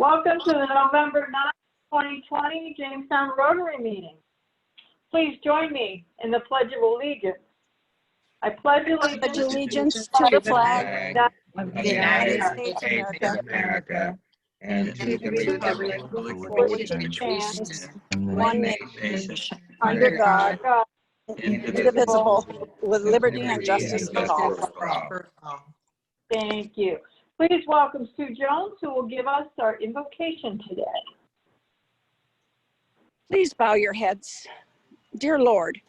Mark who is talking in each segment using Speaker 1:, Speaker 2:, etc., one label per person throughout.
Speaker 1: Welcome to the November 9th, 2020 Jamestown Rotary meeting. Please join me in the Pledge of Allegiance. I pledge allegiance
Speaker 2: to the flag
Speaker 3: of the United States of America and to the republic for which it stands, one nation, under God, indivisible, with liberty and justice for all.
Speaker 1: Thank you. Please welcome Sue Jones, who will give us our invocation today.
Speaker 2: Please bow your heads. Dear Lord,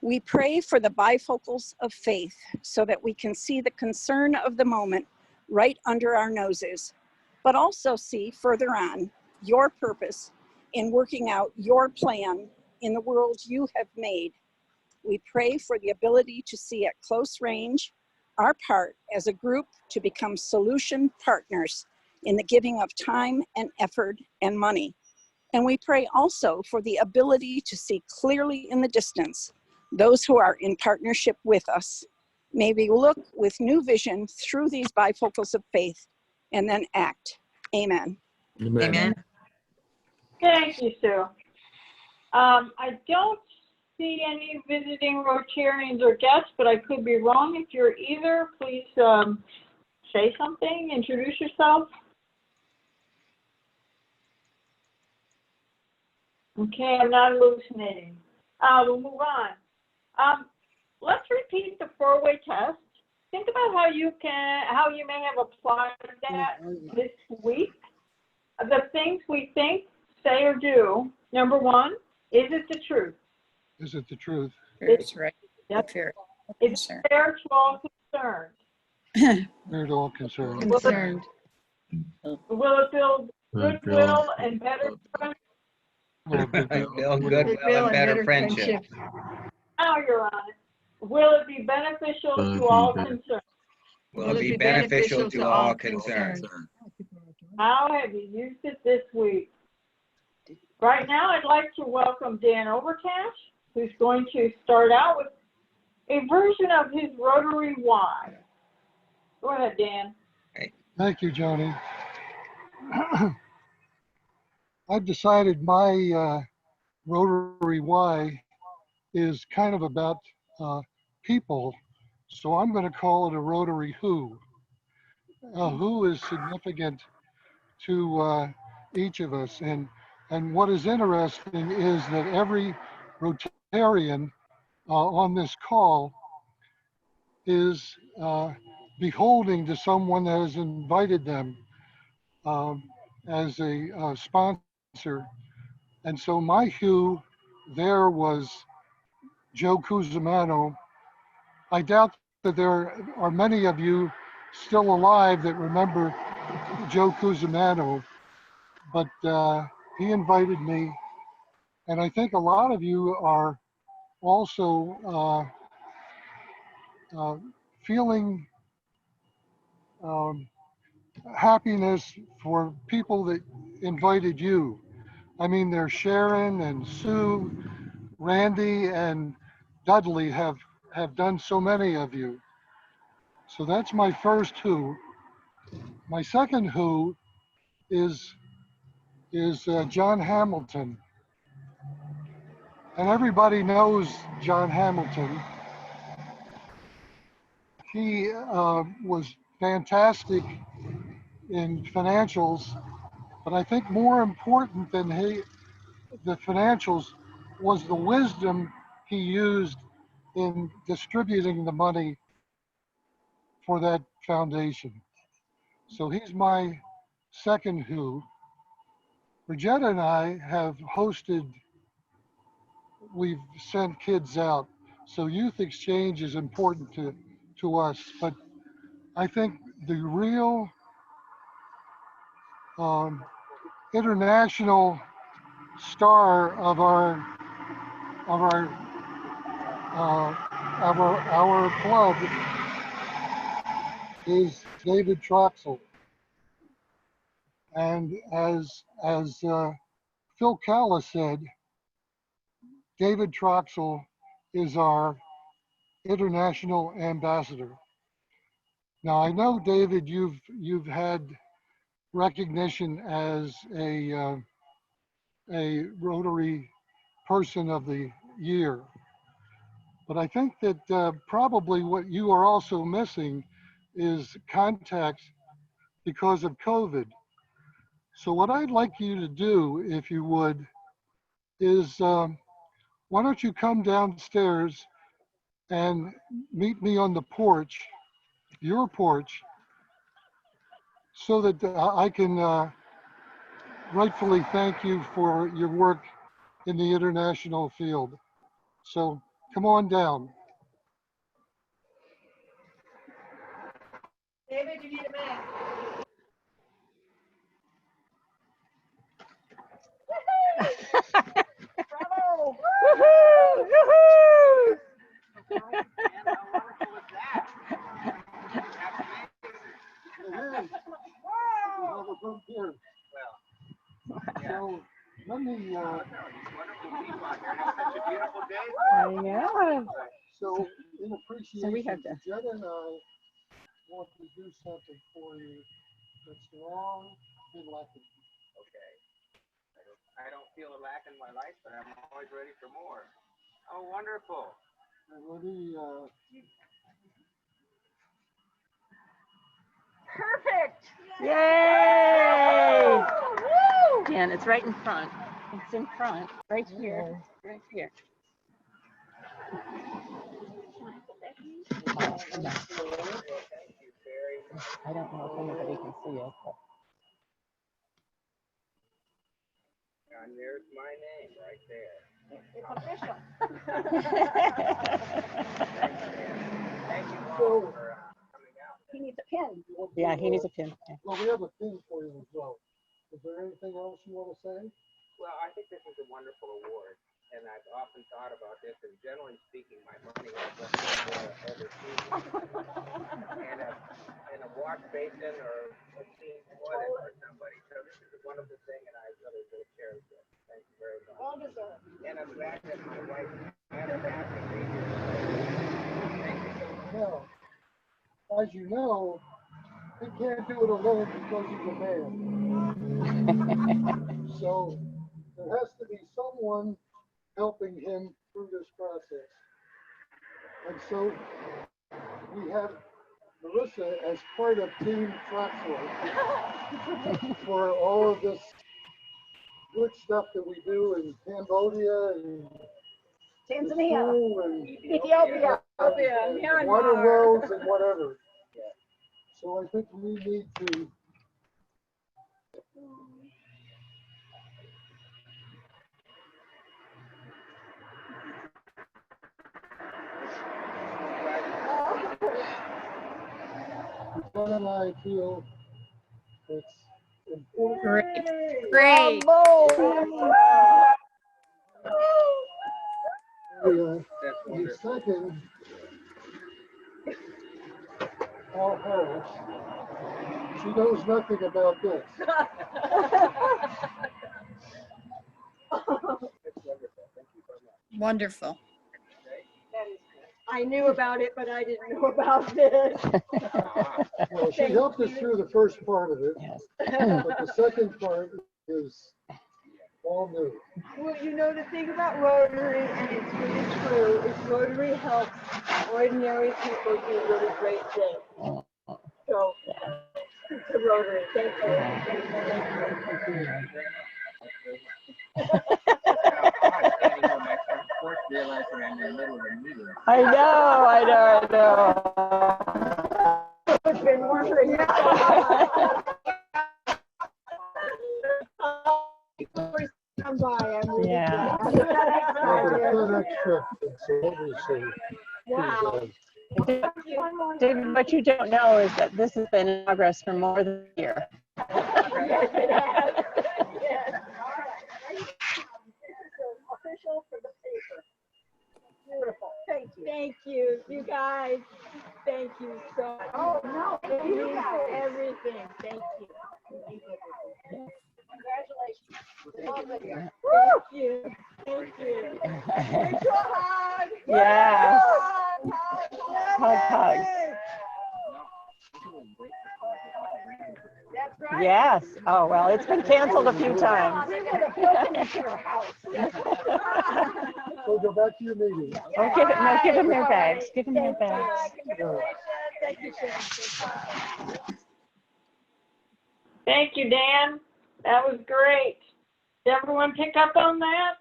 Speaker 2: we pray for the bifocals of faith so that we can see the concern of the moment right under our noses, but also see further on your purpose in working out your plan in the world you have made. We pray for the ability to see at close range our part as a group to become solution partners in the giving of time and effort and money. And we pray also for the ability to see clearly in the distance those who are in partnership with us. May we look with new vision through these bifocals of faith and then act. Amen.
Speaker 3: Amen.
Speaker 1: Thank you, Sue. I don't see any visiting Rotarians or guests, but I could be wrong. If you're either, please say something, introduce yourself. Okay, I'm not hallucinating. We'll move on. Let's repeat the four-way test. Think about how you may have applied that this week. The things we think, say, or do. Number one, is it the truth?
Speaker 4: Is it the truth?
Speaker 3: That's right.
Speaker 1: Yep.
Speaker 3: Fair.
Speaker 1: Is it fair to all concerned?
Speaker 4: Fair to all concerned.
Speaker 3: Concerned.
Speaker 1: Will it build goodwill and better friendship?
Speaker 4: Well,
Speaker 5: Build goodwill and better friendship.
Speaker 1: Now you're on it. Will it be beneficial to all concerned?
Speaker 5: Will it be beneficial to all concerned?
Speaker 1: How have you used it this week? Right now, I'd like to welcome Dan Overcash, who's going to start out with a version of his Rotary Why. Go ahead, Dan.
Speaker 4: thank you, Joni. I've decided my Rotary Why is kind of about people, so I'm going to call it a Rotary Who. Who is significant to each of us, and what is interesting is that every Rotarian on this call is beholding to someone that has invited them as a sponsor. And so my who there was Joe Cusimano. I doubt that there are many of you still alive that remember Joe Cusimano, but he invited me, and I think a lot of you are also feeling happiness for people that invited you. I mean, there's Sharon and Sue, Randy and Dudley have done so many of you. So that's my first who. My second who is John Hamilton. And everybody knows John Hamilton. He was fantastic in financials, but I think more important than the financials was the wisdom he used in distributing the money for that foundation. So he's my second who. Bridgetta and I have hosted, we've sent kids out. So youth exchange is important to us, but I think the real international star of our club is David Troxel. And as Phil Calla said, David Troxel is our international ambassador. Now I know, David, you've had recognition as a Rotary Person of the Year. But I think that probably what you are also missing is contact because of COVID. So what I'd like you to do, if you would, is why don't you come downstairs and meet me on the porch, your porch, so that I can rightfully thank you for your work in the international field. So come on down.
Speaker 1: David, you need a minute. Bravo!
Speaker 2: Woohoo! Woohoo!
Speaker 4: Here. So let me.
Speaker 2: I know.
Speaker 4: So in appreciation,
Speaker 2: So we have to.
Speaker 4: Jed and I want to do something for you that's long been lacking.
Speaker 5: Okay. I don't feel a lack in my life, but I'm always ready for more. Oh, wonderful.
Speaker 4: And let me.
Speaker 1: Perfect!
Speaker 2: Yay!
Speaker 1: Woo!
Speaker 2: Dan, it's right in front. It's in front, right here, right here. I don't know if anybody can see it. But...
Speaker 5: And there's my name right there.
Speaker 1: It's official.
Speaker 5: Thank you all for coming out.
Speaker 1: He needs a pin.
Speaker 2: Yeah, he needs a pin.
Speaker 4: Well, we have a pin for you as well. Is there anything else you want to say?
Speaker 5: Well, I think this is a wonderful award, and I've often thought about this, and generally speaking, my money has went overseas. in a wash basin or a clean toilet for somebody. So this is a wonderful thing, and I really cherish it. Thank you very much.
Speaker 1: Well deserved.
Speaker 5: And I'm glad that my wife had a passion for you. Thank you so much.
Speaker 4: Now, as you know, he can't do it alone because he's a man. So there has to be someone helping him through this process. And so we have Marissa as part of Team Flatfoot for all of this good stuff that we do in Cambodia and
Speaker 1: Tanzania.
Speaker 4: Peru and
Speaker 1: Ethiopia.
Speaker 4: and water wells and whatever. So I think we need to Jen and I feel it's important.
Speaker 2: Great.
Speaker 4: The second, Paul Harris, she knows nothing about this.
Speaker 6: Wonderful.
Speaker 1: I knew about it, but I didn't know about this.
Speaker 4: Well, she helped us through the first part of it,
Speaker 2: Yes.
Speaker 4: but the second part is all new.
Speaker 1: Well, you know, the thing about Rotary, and it's really true, is Rotary helps ordinary people do really great things. So, to Rotary, thank you.
Speaker 5: Realizing I'm in the middle of a meeting.
Speaker 2: I know.
Speaker 1: It's been wondering. Come by, I'm really
Speaker 2: Yeah.
Speaker 1: glad.
Speaker 4: Well, the FedEx trip, it's obviously,
Speaker 1: Wow.
Speaker 2: David, what you don't know is that this has been in progress for more than a year.
Speaker 1: Yes, it has. Yes. Official for the paper. Beautiful. Thank you. Thank you, you guys. Thank you so much. Oh, no, thank you guys. Everything. Thank you. Congratulations. Thank you. Thank you. Thank you. Hug.
Speaker 2: Yes.
Speaker 1: Hug.
Speaker 2: Hug.
Speaker 1: That's right.
Speaker 6: Yes. Oh, well, it's been canceled a few times.
Speaker 4: So go back to your meeting.
Speaker 6: Oh, give them their bags. Give them their bags.
Speaker 1: Thank you, Dan. That was great. Did everyone pick up on that?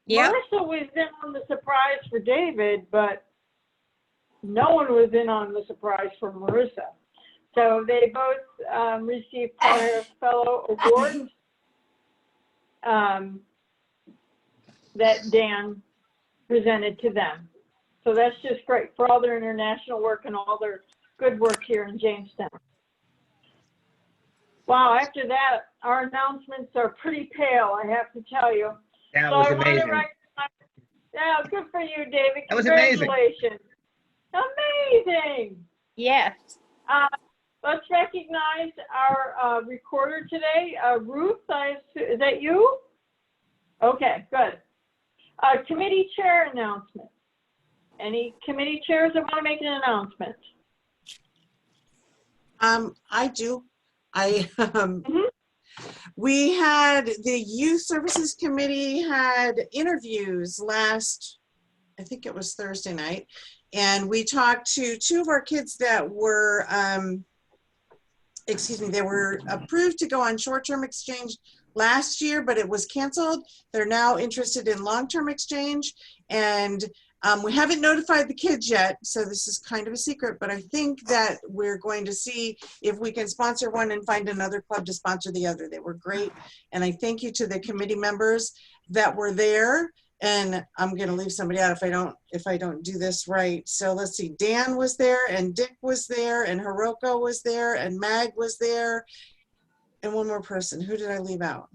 Speaker 7: Yep.
Speaker 1: Marissa was in on the surprise for David, but no one was in on the surprise for Marissa. So they both received Potter Fellow Awards that Dan presented to them. So that's just great for all their international work and all their good work here in Jamestown. Wow, after that, our announcements are pretty pale, I have to tell you.
Speaker 5: That
Speaker 1: So
Speaker 5: was
Speaker 1: I want to
Speaker 5: amazing.
Speaker 1: recognize, yeah, good for you, David.
Speaker 5: That was amazing.
Speaker 1: Congratulations. Amazing.
Speaker 7: Yes.
Speaker 1: Let's recognize our recorder today. Ruth, is that you? Okay, good. Committee chair announcement. Any committee chairs that want to make an announcement?
Speaker 8: I do. We had the Youth Services Committee had interviews last, I think it was Thursday night, and we talked to two of our kids that were, they were approved to go on short-term exchange last year, but it was canceled. They're now interested in long-term exchange, and we haven't notified the kids yet, so this is kind of a secret, but I think that we're going to see if we can sponsor one and find another club to sponsor the other. They were great, and I thank you to the committee members that were there, and I'm going to leave somebody out if I don't do this right. So let's see, Dan was there, and Dick was there, and Hiroko was there, and Mag was there, and one more person. Who did I leave out?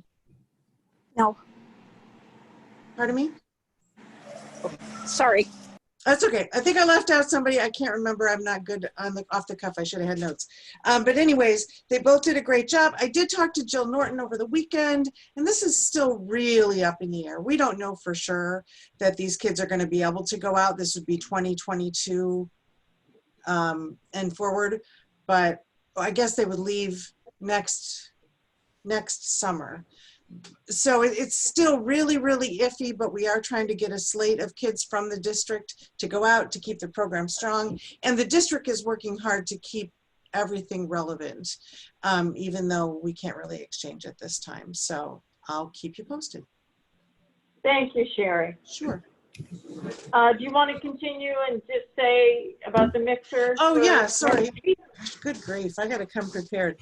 Speaker 2: No.
Speaker 8: Pardon me?
Speaker 2: Sorry.
Speaker 8: That's okay. I think I left out somebody. I can't remember. I'm not good on off the cuff. I should have had notes. But anyways, they both did a great job. I did talk to Jill Norton over the weekend, and this is still really up in the air. We don't know for sure that these kids are going to be able to go out. This would be 2022 and forward, but I guess they would leave next summer. So it's still really, really iffy, but we are trying to get a slate of kids from the district to go out to keep the program strong. And the district is working hard to keep everything relevant, even though we can't really exchange at this time. So I'll keep you posted.
Speaker 1: Thank you, Sherry.
Speaker 8: Sure.
Speaker 1: Do you want to continue and just say about the mixer?
Speaker 8: Oh, yeah, sorry. Good grief, I got to come prepared.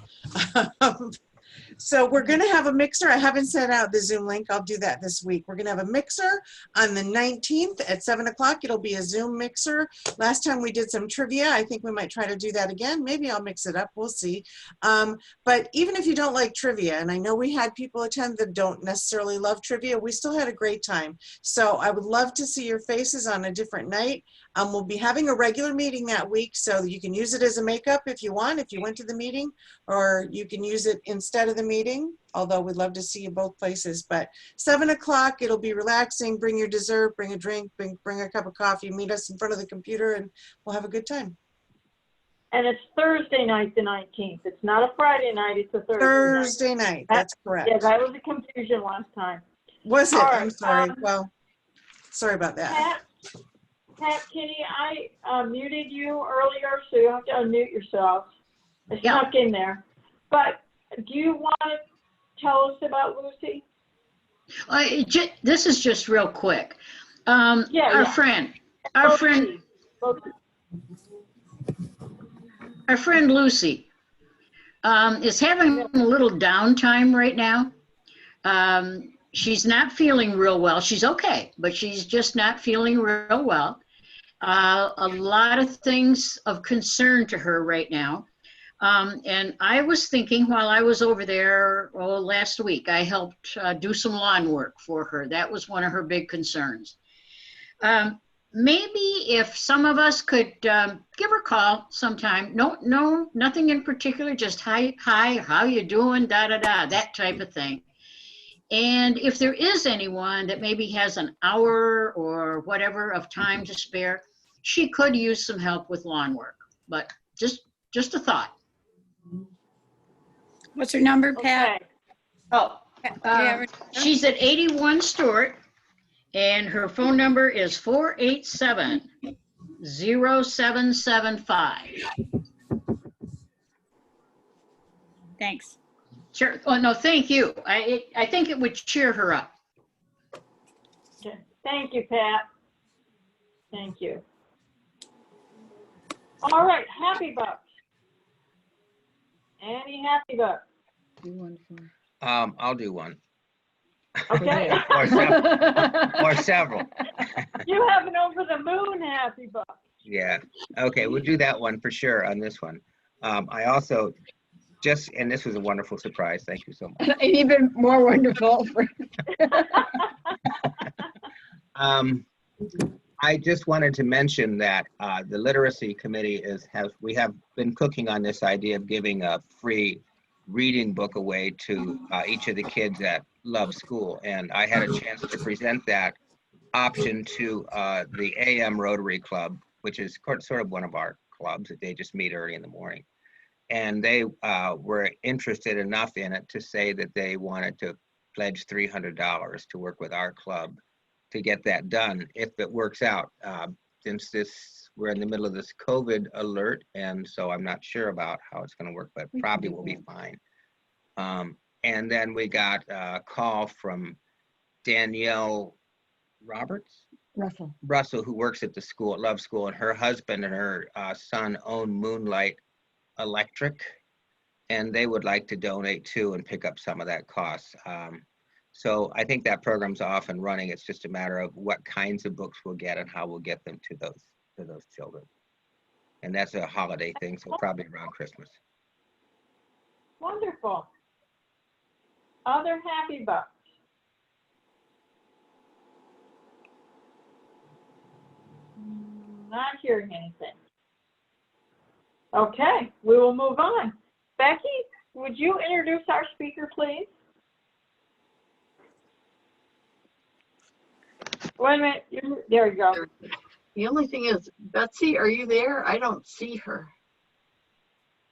Speaker 8: So we're going to have a mixer. I haven't sent out the Zoom link. I'll do that this week. We're going to have a mixer on the 19th at 7 o'clock. It'll be a Zoom mixer. Last time we did some trivia. I think we might try to do that again. Maybe I'll mix it up. We'll see. But even if you don't like trivia, and I know we had people attend that don't necessarily love trivia, we still had a great time. So I would love to see your faces on a different night. We'll be having a regular meeting that week, so you can use it as a makeup if you want, if you went to the meeting, or you can use it instead of the meeting, although we'd love to see you both places. But 7 o'clock, it'll be relaxing. Bring your dessert, bring a drink, bring a cup of coffee, meet us in front of the computer, and we'll have a good time.
Speaker 1: And it's Thursday night, the 19th. It's not a Friday night, it's a
Speaker 8: Thursday night. That's correct.
Speaker 1: Yeah, that was a confusion last time.
Speaker 8: Was it?
Speaker 1: All right,
Speaker 8: I'm sorry. Well, sorry about that.
Speaker 1: Pat, Kitty, I muted you earlier, so you have to unmute yourself. I snuck in there. But do you want to tell us about Lucy?
Speaker 9: This is just real quick. Our friend Lucy is having a little downtime right now. She's not feeling real well. She's okay, but she's just not feeling real well. A lot of things of concern to her right now. And I was thinking while I was over there last week, I helped do some lawn work for her. That was one of her big concerns. Maybe if some of us could give her a call sometime. No, nothing in particular, just hi, how you doing, that type of thing. And if there is anyone that maybe has an hour or whatever of time to spare, she could use some help with lawn work, but just a thought.
Speaker 7: What's her number, Pat?
Speaker 1: Okay.
Speaker 9: Oh,
Speaker 7: Do you have her-
Speaker 9: she's at 81 Stewart, and her phone number is 487-0775.
Speaker 7: Thanks.
Speaker 9: Sure. Oh, no, thank you. I think it would cheer her up.
Speaker 1: Okay. Thank you, Pat. Thank you. All right, happy bucks. Any happy bucks?
Speaker 3: I'll do one.
Speaker 1: Okay.
Speaker 3: Or several.
Speaker 1: You have an over the moon happy buck.
Speaker 3: Yeah. Okay, we'll do that one for sure on this one. I also and this was a wonderful surprise. Thank you so much.
Speaker 7: Even more wonderful.
Speaker 3: I just wanted to mention that the literacy committee we have been cooking on this idea of giving a free reading book away to each of the kids at Love School, and I had a chance to present that option to the AM Rotary Club, which is sort of one of our clubs that they just meet early in the morning, and they were interested enough in it to say that they wanted to pledge $300 to work with our club to get that done if it works out. Since we're in the middle of this COVID alert, and so I'm not sure about how it's going to work, but probably will be fine. And then we got a call from Danielle Russell, who works at the school at Love School, and her husband and her son own Moonlight Electric, and they would like to donate too and pick up some of that cost. So I think that program's off and running. It's just a matter of what kinds of books we'll get and how we'll get them to those children. And that's a holiday thing, so probably around Christmas.
Speaker 1: Wonderful. Other happy bucks. Not hearing anything. Okay, we will move on. Becky, would you introduce our speaker, please? Wait a minute. There you go.
Speaker 10: The only thing is, Betsy, are you there? I don't see her.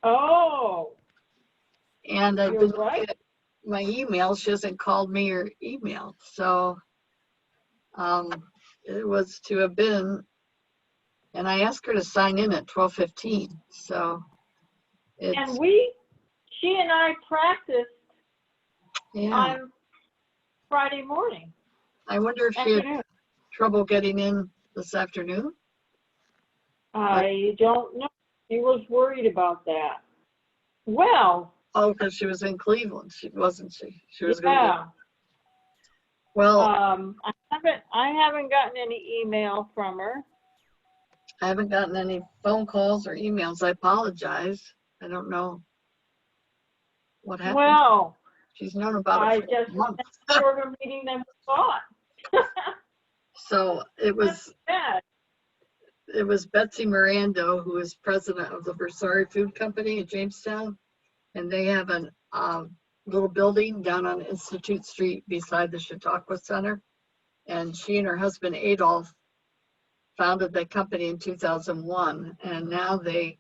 Speaker 1: Oh.
Speaker 10: And I've
Speaker 1: You're
Speaker 10: been
Speaker 1: right.
Speaker 10: looking at my email. She hasn't called me or emailed. So it was to have been, and I asked her to sign in at 12:15. So it's,
Speaker 1: And she and I practiced on Friday morning.
Speaker 10: I wonder if she had trouble getting in this afternoon.
Speaker 1: I don't know. She was worried about that. Well.
Speaker 10: Oh, because she was in Cleveland, wasn't she? She was
Speaker 1: yeah.
Speaker 10: going to. Well,
Speaker 1: I haven't gotten any email from her.
Speaker 10: I haven't gotten any phone calls or emails. I apologize. I don't know what happened.
Speaker 1: Well,
Speaker 10: she's known about it for a month.
Speaker 1: Shorter meeting than we thought.
Speaker 10: So it was Betsy Morando, who is president of the Borsari Food Company in Jamestown, and they have a little building down on Institute Street beside the Chautauqua Center. And she and her husband Adolph founded that company in 2001, and now they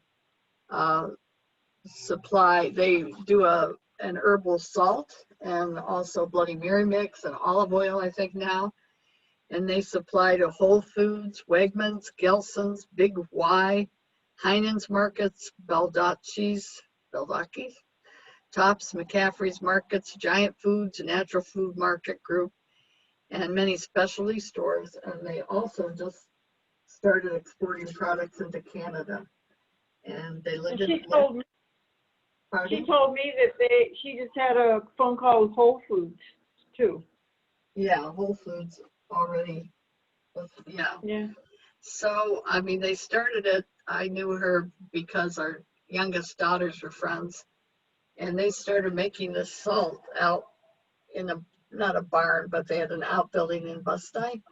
Speaker 10: do an herbal salt and also Bloody Mary mix and olive oil, I think now. And they supply to Whole Foods, Wegmans, Gelson's, Big Y, Heinen's Markets, Baldacci's, Tops, McCaffrey's Markets, Giant Foods, Natural Food Market Group, and many specialty stores. And they also just started exporting products into Canada. And they live in.
Speaker 1: She told me that she just had a phone call with Whole Foods too.
Speaker 10: Yeah, Whole Foods already. Yeah. So, I mean, they started it. I knew her because our youngest daughters were friends. And they started making this salt out in not a barn, but they had an outbuilding in Bustine.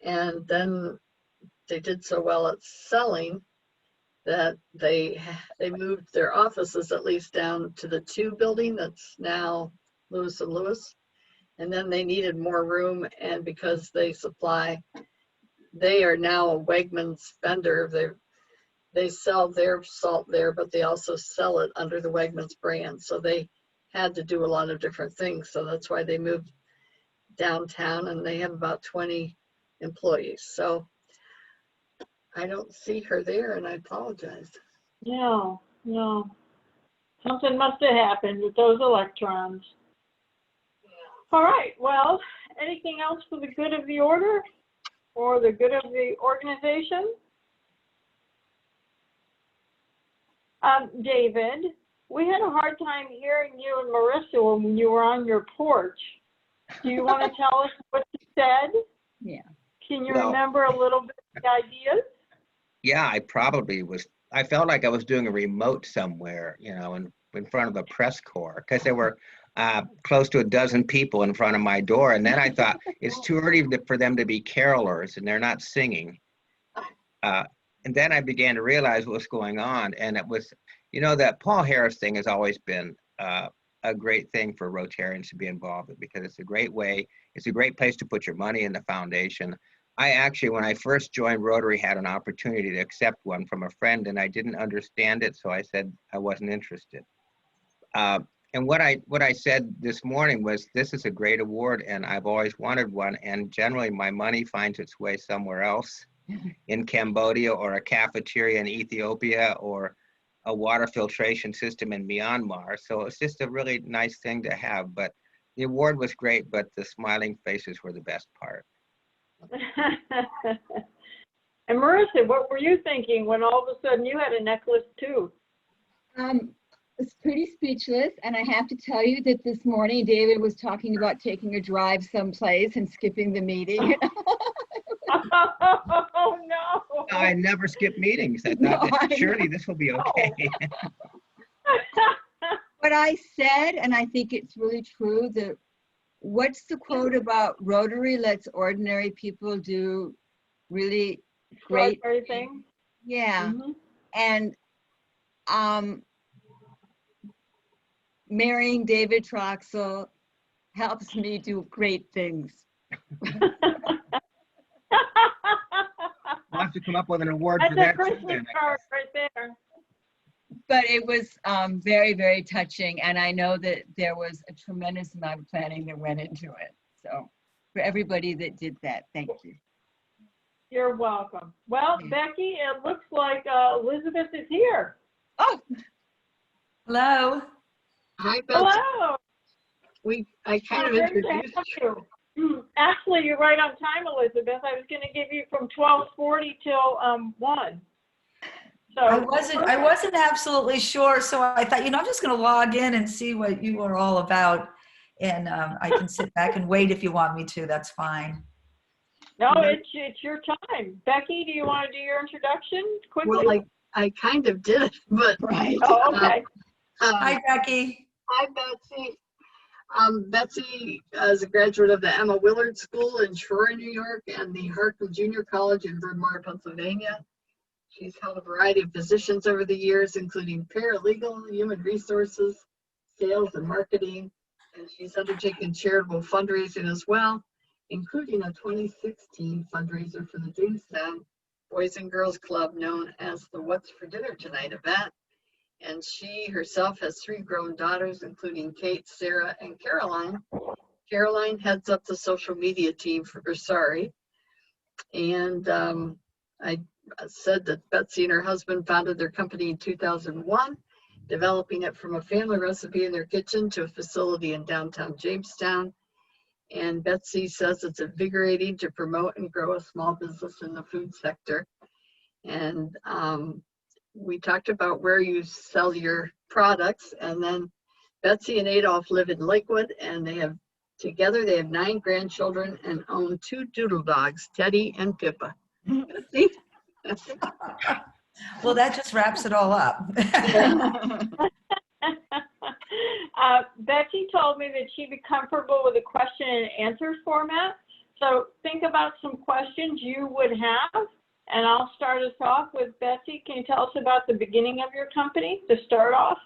Speaker 10: And then they did so well at selling that they moved their offices at least down to the 2 building that's now Lewis & Lewis. And then they needed more room, and because they are now a Wegmans vendor. They sell their salt there, but they also sell it under the Wegmans brand. So they had to do a lot of different things. So that's why they moved downtown, and they have about 20 employees. So I don't see her there, and I apologize.
Speaker 1: No. Something must have happened with those electrons. All right, well, anything else for the good of the order or the good of the organization? David, we had a hard time hearing you and Marissa when you were on your porch. Do you want to tell us what you said?
Speaker 11: Yeah.
Speaker 1: Can you remember a little bit of the ideas?
Speaker 5: Yeah, I felt like I was doing a remote somewhere, you know, in front of a press corps, because there were close to a dozen people in front of my door. And then I thought, it's too early for them to be carolers, and they're not singing. And then I began to realize what was going on. And it was, you know, that Paul Harris thing has always been a great thing for Rotarians to be involved in, because it's a great place to put your money in the foundation. I actually, when I first joined Rotary, had an opportunity to accept one from a friend, and I didn't understand it, so I said I wasn't interested. And what I said this morning was, this is a great award, and I've always wanted one, and generally my money finds its way somewhere else, in Cambodia, or a cafeteria in Ethiopia, or a water filtration system in Myanmar. So it's just a really nice thing to have. But the award was great, but the smiling faces were the best part.
Speaker 1: And Marissa, what were you thinking when all of a sudden you had a necklace too?
Speaker 11: It's pretty speechless, and I have to tell you that this morning David was talking about taking a drive someplace and skipping the meeting.
Speaker 1: Oh no!
Speaker 5: I never skip meetings. I thought surely this will be okay.
Speaker 11: What I said, and I think it's really true, that what's the quote about Rotary lets ordinary people do really great
Speaker 1: things?
Speaker 11: Yeah. And marrying David Troxel helps me do great things.
Speaker 5: We'll have to come up with an award
Speaker 1: That's
Speaker 5: for that.
Speaker 1: a Christmas card right there.
Speaker 11: But it was very, very touching. And I know that there was a tremendous amount of planning that went into it. So for everybody that did that, thank you.
Speaker 1: You're welcome. Well, Becky, it looks like Elizabeth is here.
Speaker 11: Oh.
Speaker 7: Hello.
Speaker 10: Hi, Betsy.
Speaker 1: Hello.
Speaker 10: I kind of introduced
Speaker 1: you. Actually, you're right on time, Elizabeth. I was going to give you from 12:40 till 1. So
Speaker 12: I wasn't absolutely sure, so I thought, I'm just going to log in and see what you are all about, and I can sit back and wait if you want me to. That's fine.
Speaker 1: No, it's your time. Becky, do you want to do your introduction quickly?
Speaker 10: Well, I kind of did it, but
Speaker 11: right.
Speaker 1: Oh, okay.
Speaker 12: Hi, Becky.
Speaker 10: Hi, Betsy. Betsy is a graduate of the Emma Willard School in Troy, New York, and the Hartman Junior College in Bryn Mawr, Pennsylvania. She's held a variety of positions over the years, including paralegal, human resources, sales, and marketing. And she's undertaken charitable fundraising as well, including a 2016 fundraiser for the Jamestown Boys and Girls Club, known as the What's for Dinner Tonight event. And she herself has 3 grown daughters, including Kate, Sarah, and Caroline. Caroline heads up the social media team for Borsari. And I said that Betsy and her husband founded their company in 2001, developing it from a family recipe in their kitchen to a facility in downtown Jamestown. And Betsy says it's invigorating to promote and grow a small business in the food sector. And we talked about where you sell your products, and then Betsy and Adolph live in Lakewood, and they have 9 grandchildren and own 2 doodle dogs, Teddy and Pippa.
Speaker 12: Well, that just wraps it all up.
Speaker 1: Betsy told me that she'd be comfortable with a question and answer format. So think about some questions you would have. And I'll start us off with Betsy. Can you tell us about the beginning of your company to start off?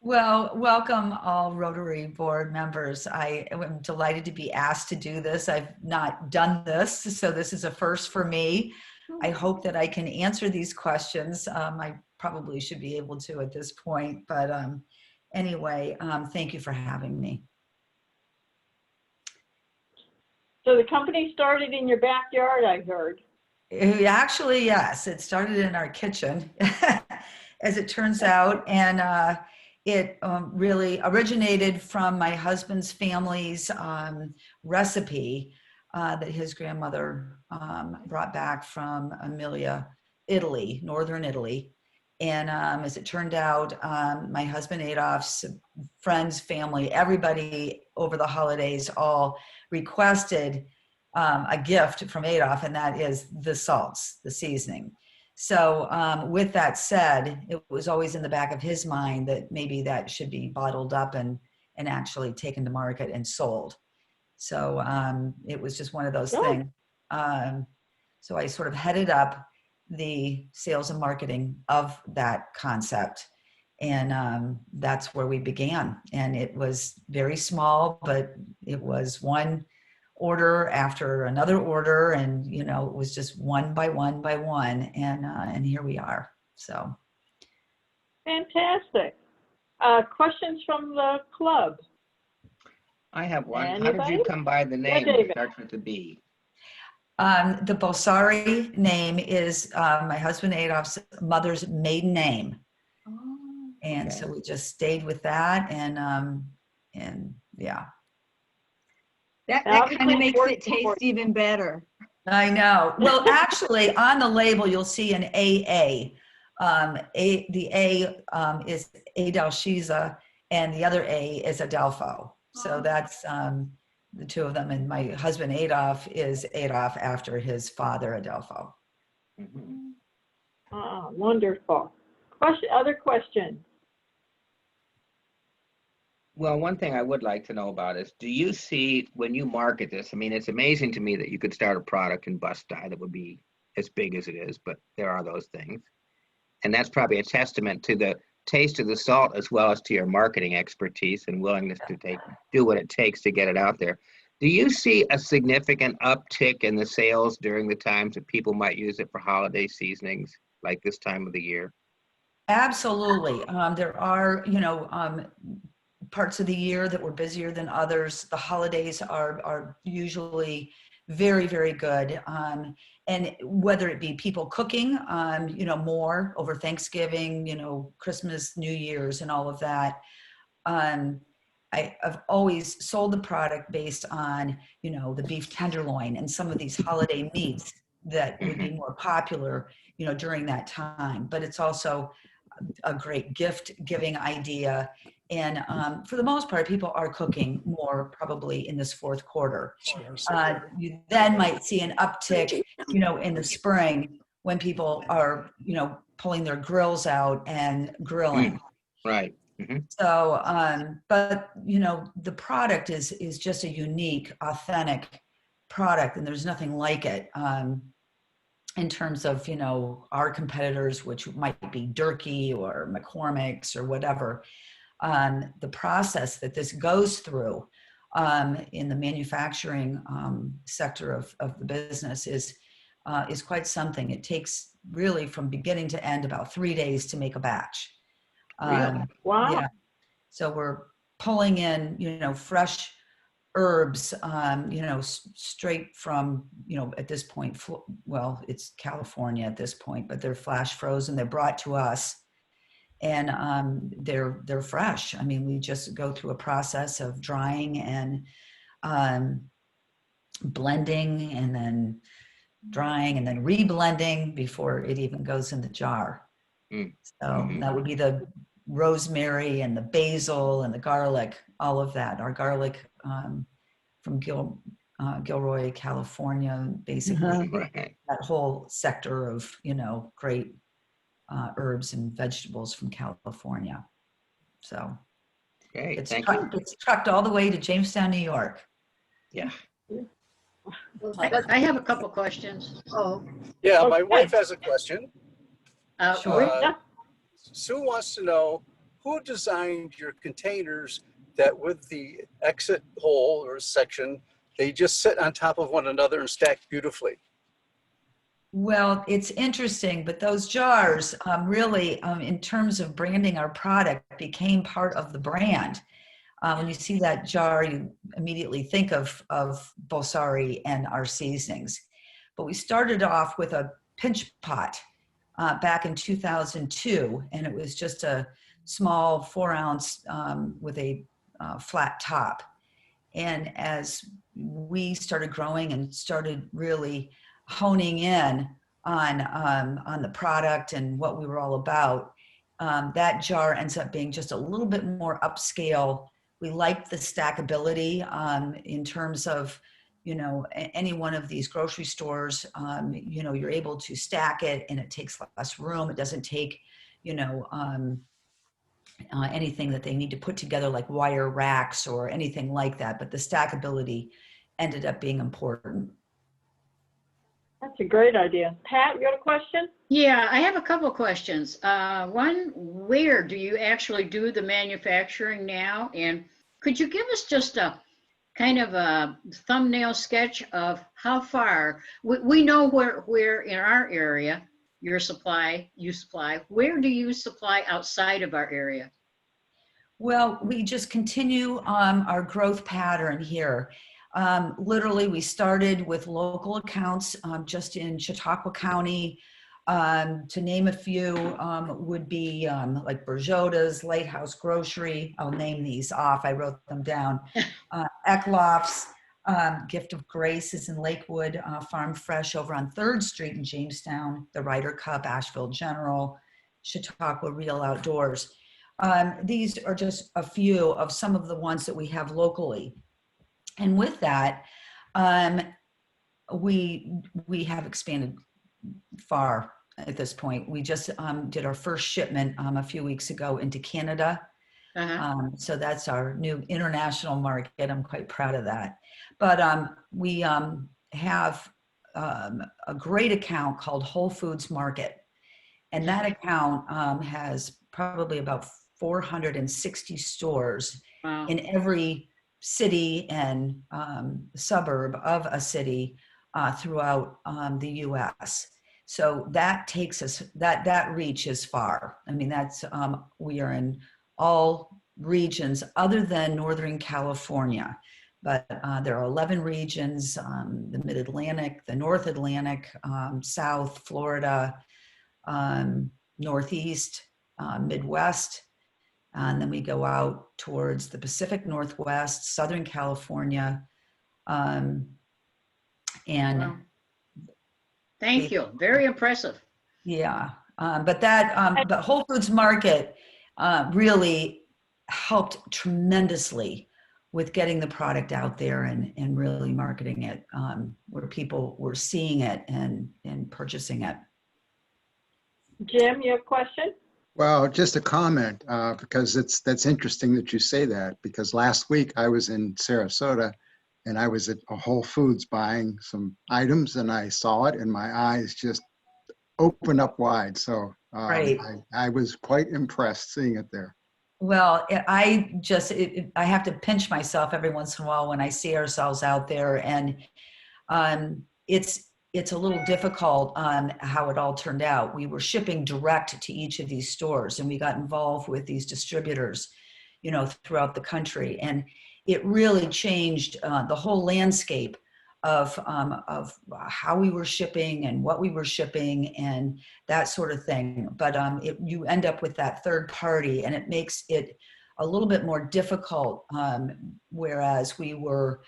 Speaker 12: Well, welcome all Rotary Board members. I am delighted to be asked to do this. I've not done this, so this is a first for me. I hope that I can answer these questions. I probably should be able to at this point, but anyway, thank you for having me.
Speaker 1: So the company started in your backyard, I heard.
Speaker 12: Actually, yes, it started in our kitchen, as it turns out, and it really originated from my husband's family's recipe that his grandmother brought back from Emilia, Italy, northern Italy. And as it turned out, my husband Adolph's friends, family, everybody over the holidays all requested a gift from Adolph, and that is the salts, the seasoning. So with that said, it was always in the back of his mind that maybe that should be bottled up and actually taken to market and sold. So it was just one of those things. So I sort of headed up the sales and marketing of that concept. And that's where we began. And it was very small, but it was one order after another order. And, you know, it was just one by one by one. And here we are. So.
Speaker 1: Fantastic. Questions from the club?
Speaker 5: I have one.
Speaker 1: Anybody?
Speaker 5: How did you come by the name that starts with the B?
Speaker 12: The Borsari name is my husband Adolph's mother's maiden name. And so we just stayed with that, and yeah.
Speaker 11: That kind of makes it taste even better.
Speaker 12: I know. Well, actually, on the label, you'll see an AA. The A is Adolphiza, and the other A is Adelpho. So that's the two of them. And my husband Adolph is Adolph after his father Adelpho.
Speaker 1: Wonderful. Other questions?
Speaker 5: Well, one thing I would like to know about is, do you see, when you market this, I mean, it's amazing to me that you could start a product in bus dye that would be as big as it is, but there are those things. And that's probably a testament to the taste of the salt as well as to your marketing expertise and willingness to do what it takes to get it out there. Do you see a significant uptick in the sales during the times that people might use it for holiday seasonings like this time of the year?
Speaker 12: Absolutely. There are, you know, parts of the year that were busier than others. The holidays are usually very, very good. And whether it be people cooking, you know, more over Thanksgiving, you know, Christmas, New Year's, and all of that. I've always sold the product based on, you know, the beef tenderloin and some of these holiday meats that would be more popular, you know, during that time. But it's also a great gift giving idea. And for the most part, people are cooking more probably in this fourth quarter. You then might see an uptick, you know, in the spring when people are, you know, pulling their grills out and grilling.
Speaker 5: Right.
Speaker 12: So, but, you know, the product is just a unique, authentic product, and there's nothing like it. In terms of, you know, our competitors, which might be Durkee or McCormick's or whatever, the process that this goes through in the manufacturing sector of the business is quite something. It takes really from beginning to end about 3 days to make a batch.
Speaker 1: Wow.
Speaker 12: Yeah. So we're pulling in, you know, fresh herbs, you know, straight from, you know, at this point, well, it's California at this point, but they're flash frozen. They're brought to us, and they're fresh. I mean, we just go through a process of drying and blending, and then drying, and then reblending before it even goes in the jar. So that would be the rosemary and the basil and the garlic, all of that. Our garlic from Gilroy, California, basically that whole sector of, you know, great herbs and vegetables from California. So it's trucked all the way to Jamestown, New York.
Speaker 5: Yeah.
Speaker 9: I have a couple questions.
Speaker 13: Yeah, my wife has a question.
Speaker 12: Sure.
Speaker 13: Sue wants to know, who designed your containers that with the exit hole or section, they just sit on top of one another and stack beautifully?
Speaker 12: Well, it's interesting, but those jars really, in terms of branding our product, became part of the brand. When you see that jar, you immediately think of Borsari and our seasonings. But we started off with a pinch pot back in 2002, and it was just a small 4-ounce with a flat top. And as we started growing and started really honing in on the product and what we were all about, that jar ends up being just a little bit more upscale. We like the stackability in terms of, you know, any one of these grocery stores, you know, you're able to stack it and it takes less room. It doesn't take, you know, anything that they need to put together like wire racks or anything like that. But the stackability ended up being important.
Speaker 1: That's a great idea. Pat, you got a question?
Speaker 9: Yeah, I have a couple questions. One, where do you actually do the manufacturing now? And could you give us just a kind of a thumbnail sketch of how far, we know where in our area you supply, where do you supply outside of our area?
Speaker 12: Well, we just continue our growth pattern here. Literally, we started with local accounts just in Chautauqua County. To name a few, would be like Berjoda's, Lighthouse Grocery. I'll name these off. I wrote them down. Eckloff's, Gift of Grace is in Lakewood, Farm Fresh over on 3rd Street in Jamestown, the Ryder Cup, Asheville General, Chautauqua Real Outdoors. These are just a few of some of the ones that we have locally. And with that, we have expanded far at this point. We just did our first shipment a few weeks ago into Canada. So that's our new international market. I'm quite proud of that. But we have a great account called Whole Foods Market. And that account has probably about 460 stores in every city and suburb of a city throughout the US. So that takes us, that reach is far. I mean, that's, we are in all regions other than Northern California, but there are 11 regions, the Mid-Atlantic, the North Atlantic, South Florida, Northeast, Midwest, and then we go out towards the Pacific Northwest, Southern California, and
Speaker 9: wow. Thank you. Very impressive.
Speaker 12: Yeah, but that but Whole Foods Market really helped tremendously with getting the product out there and really marketing it, where people were seeing it and purchasing it.
Speaker 1: Jim, you have a question?
Speaker 14: Well, just a comment, because that's interesting that you say that, because last week I was in Sarasota and I was at a Whole Foods buying some items and I saw it and my eyes just opened up wide. So I was quite impressed seeing it there.
Speaker 12: Well, I have to pinch myself every once in a while when I see ourselves out there, and it's a little difficult on how it all turned out. We were shipping direct to each of these stores and we got involved with these distributors, you know, throughout the country. And it really changed the whole landscape of how we were shipping and what we were shipping and that sort of thing. But you end up with that third party and it makes it a little bit more difficult, whereas we were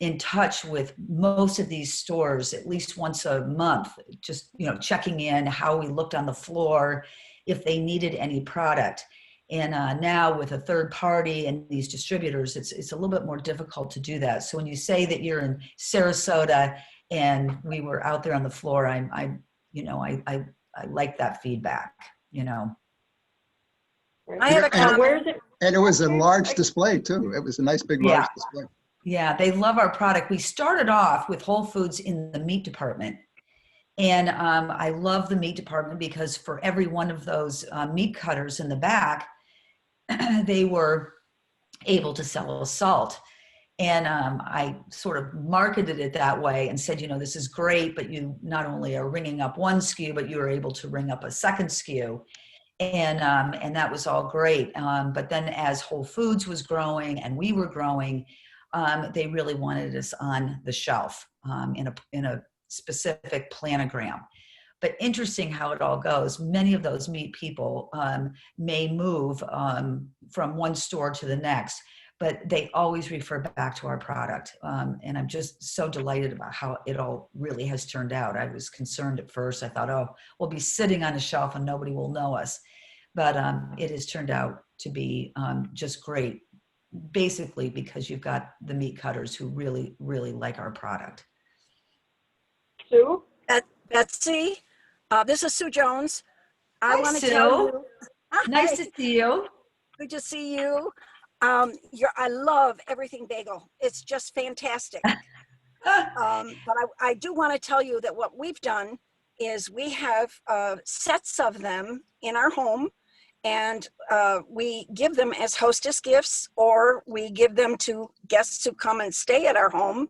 Speaker 12: in touch with most of these stores at least once a month, just, you know, checking in how we looked on the floor, if they needed any product. And now with a third party and these distributors, it's a little bit more difficult to do that. So when you say that you're in Sarasota and we were out there on the floor, I like that feedback, you know.
Speaker 8: I have a comment.
Speaker 1: Where is it?
Speaker 14: And it was a large display too. It was a nice big large display.
Speaker 12: Yeah, they love our product. We started off with Whole Foods in the meat department. And I love the meat department because for every one of those meat cutters in the back, they were able to sell us salt. And I sort of marketed it that way and said, you know, this is great, but you not only are ringing up one SKU, but you are able to ring up a second SKU. And that was all great. But then as Whole Foods was growing and we were growing, they really wanted us on the shelf in a specific planogram. But interesting how it all goes. Many of those meat people may move from one store to the next, but they always refer back to our product. And I'm just so delighted about how it all really has turned out. I was concerned at first. I thought, oh, we'll be sitting on a shelf and nobody will know us. But it has turned out to be just great, basically because you've got the meat cutters who really, really like our product.
Speaker 1: Sue?
Speaker 2: Betsy, this is Sue Jones. I
Speaker 12: Hi,
Speaker 2: want to
Speaker 12: Sue.
Speaker 2: tell you.
Speaker 12: Nice to see you.
Speaker 2: Good to see you. I love Everything Bagel. It's just fantastic. But I do want to tell you that what we've done is we have sets of them in our home, and we give them as hostess gifts, or we give them to guests who come and stay at our home.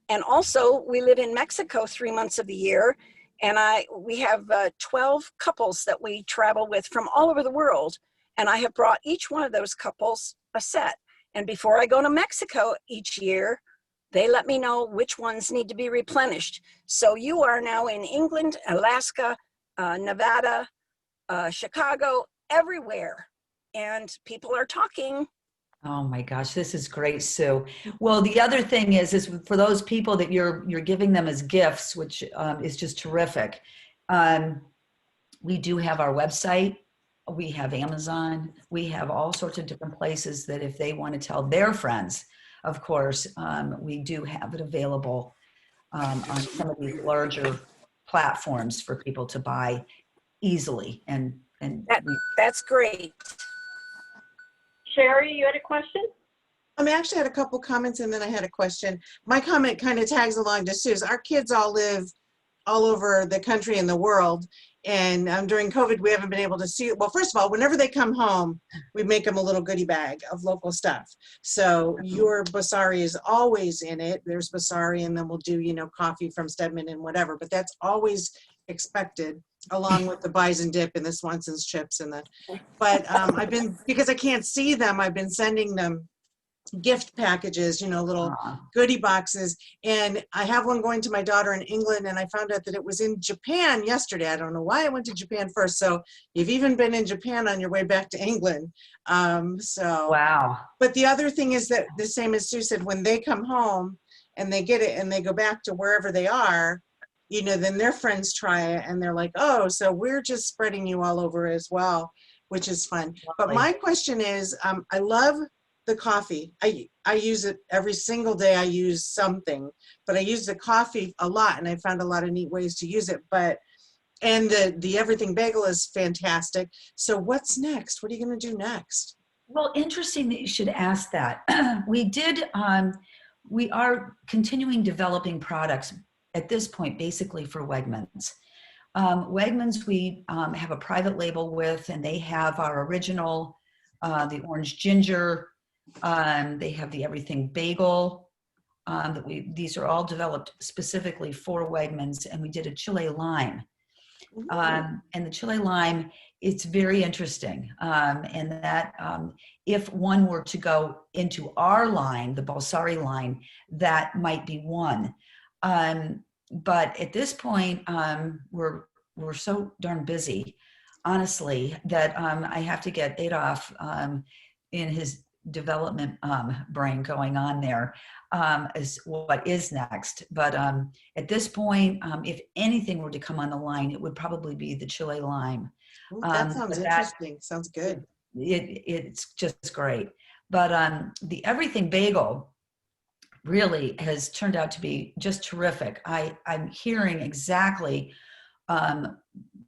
Speaker 2: And also, we live in Mexico 3 months of the year, and we have 12 couples that we travel with from all over the world. And I have brought each one of those couples a set. And before I go to Mexico each year, they let me know which ones need to be replenished. So you are now in England, Alaska, Nevada, Chicago, everywhere. And people are talking.
Speaker 12: Oh my gosh, this is great, Sue. Well, the other thing is for those people that you're giving them as gifts, which is just terrific. We do have our website. We have Amazon. We have all sorts of different places that if they want to tell their friends, of course, we do have it available on some of these larger platforms for people to buy easily. And
Speaker 2: that's great.
Speaker 1: Sherry, you had a question?
Speaker 8: I actually had a couple comments and then I had a question. My comment kind of tags along to Sue's. Our kids all live all over the country and the world. And during COVID, we haven't been able to see it. Well, first of all, whenever they come home, we make them a little goodie bag of local stuff. So your Borsari is always in it. There's Borsari, and then we'll do, coffee from Stedman and whatever. But that's always expected, along with the bison dip and the Swanson's chips but because I can't see them, I've been sending them gift packages, little goodie boxes. And I have one going to my daughter in England, and I found out that it was in Japan yesterday. I don't know why I went to Japan first. So you've even been in Japan on your way back to England.
Speaker 12: Wow.
Speaker 8: But the other thing is that the same as Sue said, when they come home and they get it and they go back to wherever they are, then their friends try it and they're like, oh, so we're just spreading you all over as well, which is fun. But my question is, I love the coffee. I use it every single day. I use something, but I use the coffee a lot, and I found a lot of neat ways to use it. And the Everything Bagel is fantastic. So what's next? What are you going to do next?
Speaker 12: Well, interesting that you should ask that. We are continuing developing products at this point, basically for Wegmans. Wegmans, we have a private label with, and they have our original, the orange ginger. They have the Everything Bagel. These are all developed specifically for Wegmans, and we did a chile lime. And the chile lime, it's very interesting. And that if one were to go into our line, the Borsari line, that might be one. But at this point, we're so darn busy, honestly, that I have to get Adolf in his development brain going on there as what is next. But at this point, if anything were to come on the line, it would probably be the chile lime.
Speaker 8: Ooh, that sounds interesting. Sounds good.
Speaker 12: It's just great. But the Everything Bagel really has turned out to be just terrific. I'm hearing exactly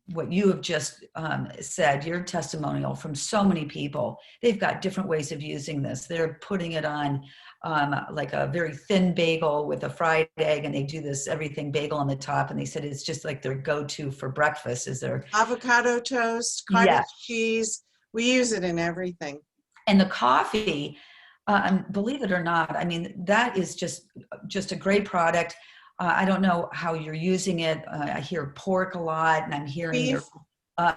Speaker 12: what you have just said, your testimonial from so many people. They've got different ways of using this. They're putting it on like a very thin bagel with a fried egg, and they do this Everything Bagel on the top, and they said it's just like their go-to for breakfast. Is there
Speaker 8: avocado toast, cottage cheese? We use it in everything.
Speaker 12: And the coffee, Believe it or not, I mean, that is just a great product. I don't know how you're using it. I hear pork a lot, and I'm hearing
Speaker 8: Beef.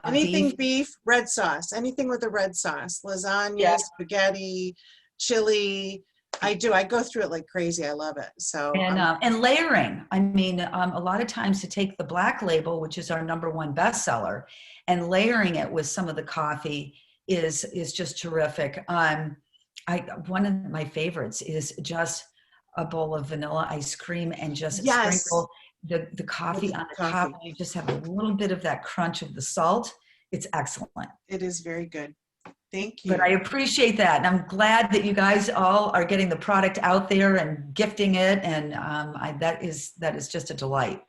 Speaker 8: Anything beef, red sauce, anything with a red sauce, lasagna,
Speaker 12: Yeah.
Speaker 8: spaghetti, chili. I go through it like crazy. I love it. So
Speaker 12: and layering. I mean, a lot of times to take the Black Label, which is our #1 bestseller, and layering it with some of the coffee is just terrific. One of my favorites is just a bowl of vanilla ice cream and just sprinkle the coffee on the top. You just have a little bit of that crunch of the salt. It's excellent.
Speaker 8: It is very good. Thank you.
Speaker 12: But I appreciate that. And I'm glad that you guys all are getting the product out there and gifting it. And that is just a delight.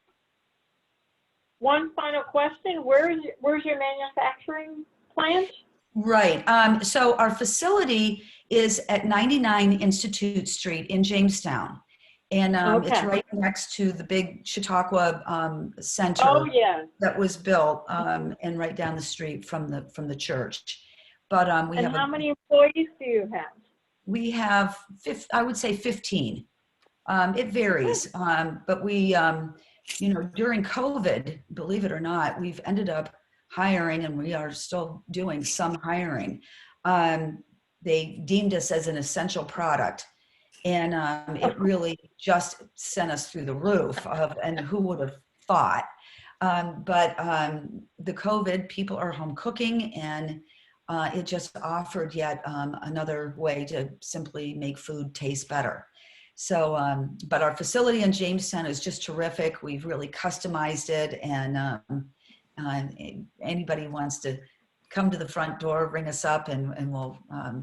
Speaker 1: One final question. Where's your manufacturing plant?
Speaker 12: Right. So our facility is at 99 Institute Street in Jamestown. And it's right next to the big Chautauqua Center that was built and right down the street from the church. But
Speaker 1: how many employees do you have?
Speaker 12: We have, I would say 15. It varies, but we, during COVID, believe it or not, we've ended up hiring, and we are still doing some hiring. They deemed us as an essential product, and it really just sent us through the roof. And who would have thought? But the COVID, people are home cooking, and it just offered yet another way to simply make food taste better. So, but our facility in Jamestown is just terrific. We've really customized it, and anybody wants to come to the front door, ring us up, and we'll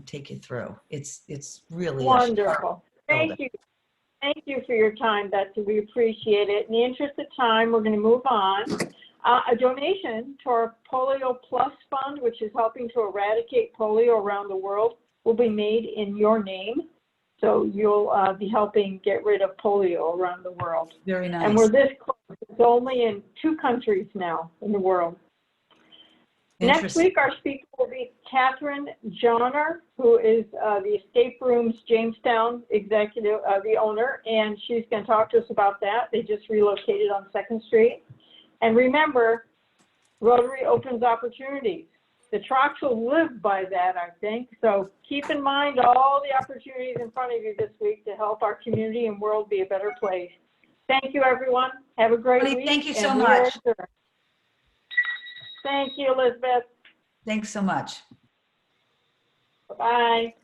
Speaker 12: take you through. It's really
Speaker 1: wonderful. Thank you. Thank you for your time, Betsy. We appreciate it. In the interest of time, we're going to move on. A donation to our Polio Plus Fund, which is helping to eradicate polio around the world, will be made in your name. So you'll be helping get rid of polio around the world.
Speaker 12: Very nice.
Speaker 1: And we're this close. It's only in 2 countries now in the world. Next week, our speaker will be Catherine Johnner, who is the Escape Rooms Jamestown executive, the owner, and she's going to talk to us about that. They just relocated on 2nd Street. And remember, Rotary opens opportunities. The Trox will live by that, I think. So keep in mind all the opportunities in front of you this week to help our community and world be a better place. Thank you, everyone. Have a great week.
Speaker 12: Thank you so much.
Speaker 1: Thank you, Elizabeth.
Speaker 12: Thanks so much.
Speaker 1: Bye.